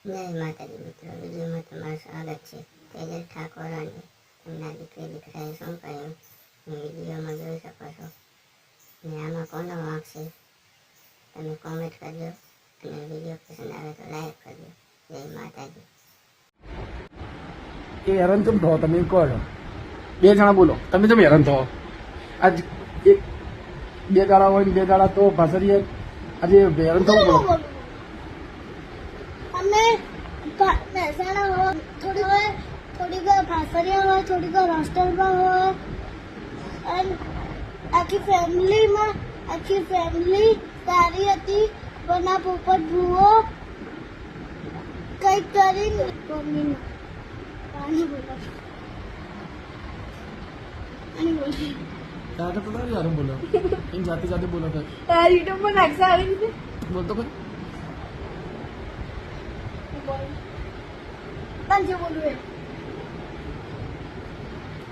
જય માતાજી મિત્રો, વિડીયોમાં તમારું સ્વાગત છે. તેજલ ઠાકોરાણી તેમના દીકરાએ સોંપાયું વિડીયોમાં જોઈ શકો છો. અને આમાં કોનો વાંક છે તમે કોમેન્ટ કરજો અને વિડીયો પસંદ આવે તો લાઈક કરજો. જય માતાજી. એ હેરાન કેમ થો તમે કહો છો? બે જણા બોલો, તમે કેમ હેરાન થો? આજ એક બે દાડા હોય ને બે દાડા તો ભાસરીએ આજે હેરાન થવું બોલો. અમે મહેસાણા હોય, થોડીક ભાસરિયા હોય, થોડીક હોસ્ટેલમાં હોય, અને આખી ફેમિલી સારી હતી. પણ આ પોપટ ભૂવો કંઈક કરીને મમ્મીને પાણી બોલો. જાતે તો તારી યાર બોલો, એમ જાતે બોલો તો યુટ્યુબ પર નાખશે આવી રીતે બોલતો કોઈ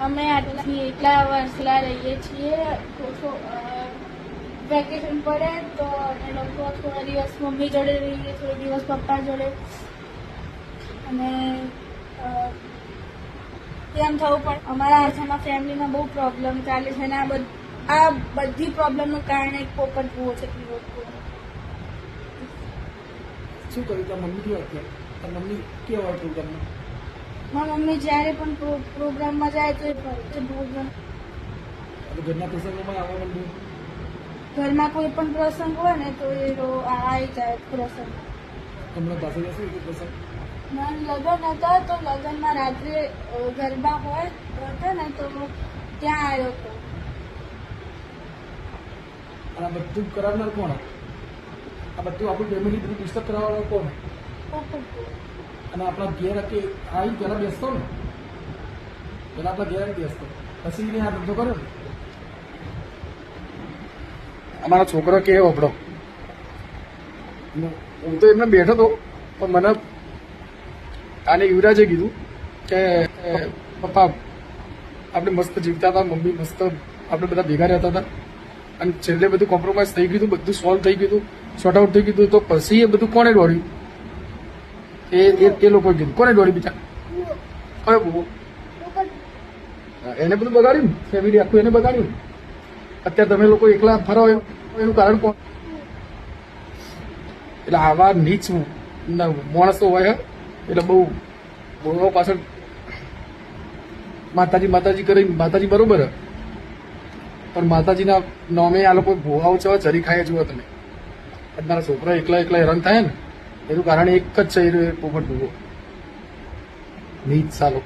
અમે આટલાથી એટલા વર્ષલા રહીએ છીએ. વેકેશન પડે તો અમે લોકો થોડા દિવસ મમ્મી જોડે રહીએ, થોડા દિવસ પપ્પા જોડે. અને તેમ થવું પણ અમારા આસામાં ફેમિલીમાં બહુ પ્રોબ્લેમ ચાલે છે. અને આ બધી પ્રોબ્લેમનું કારણ એક પોપટ ભૂવો છે. શું કર્યું? તાર મમ્મી કેવા અત્યારે? તાર મમ્મી કેવા હોય પ્રોગ્રામમાં? મારી મમ્મી જ્યારે પણ પ્રોગ્રામમાં જાય તો એ પ્રોગ્રામ ઘરના પ્રસંગોમાં આવવા માંડ્યું. ઘરમાં કોઈ પણ પ્રસંગ હોય ને તો એ આવી જાય પ્રસંગ. હમણાં પાસે જશે કે પ્રસંગ? મારું લગ્ન હતા તો લગ્નમાં રાત્રે ગરબા હોય હતા ને તો ત્યાં આવ્યો હતો. અને આ બધું કરાવનાર કોણ? આ બધું આપણું ફેમિલી બધું ડિસ્ટર્બ કરાવવાનું કોણ? અને આપણા ઘેર કે આવી પહેલાં બેસતો ને, પહેલાં આપણા ઘેર આવી બેસતો, પછી એને આ ધંધો કર્યો ને. અમારા છોકરો કે વપડો, હું તો એમને બેઠો હતો, પણ મને આને યુવરાજે કીધું કે પપ્પા આપણે મસ્ત જીવતા હતા, મમ્મી મસ્ત આપણે બધા ભેગા રહેતા હતા, અને છેલ્લે બધું કોમ્પ્રોમાઇઝ થઈ ગયું, બધું સોલ્વ થઈ ગયું, શોર્ટ આઉટ થઈ ગયું. તો પછી એ બધું કોને દોડ્યું? એ લોકોએ કીધું. કોને દોડી બીજા? કયો બહુ એને બધું બગાડ્યું ને, ફેમિલી આખું એને બગાડ્યું. અત્યારે તમે લોકો એકલા ફરો એનું કારણ કોણ? એટલે આવા નીચ માણસો હોય એટલે બહુ બોલવા પાછળ માતાજી કરી. માતાજી બરોબર પણ માતાજીના નામે આ લોકો ભોવાઓ છે જરી ખાય જુઓ તમે. મારા છોકરા એકલા હેરાન થાય ને એનું કારણ એક જ છે, પોપટ ભૂવો નીચ સાલો.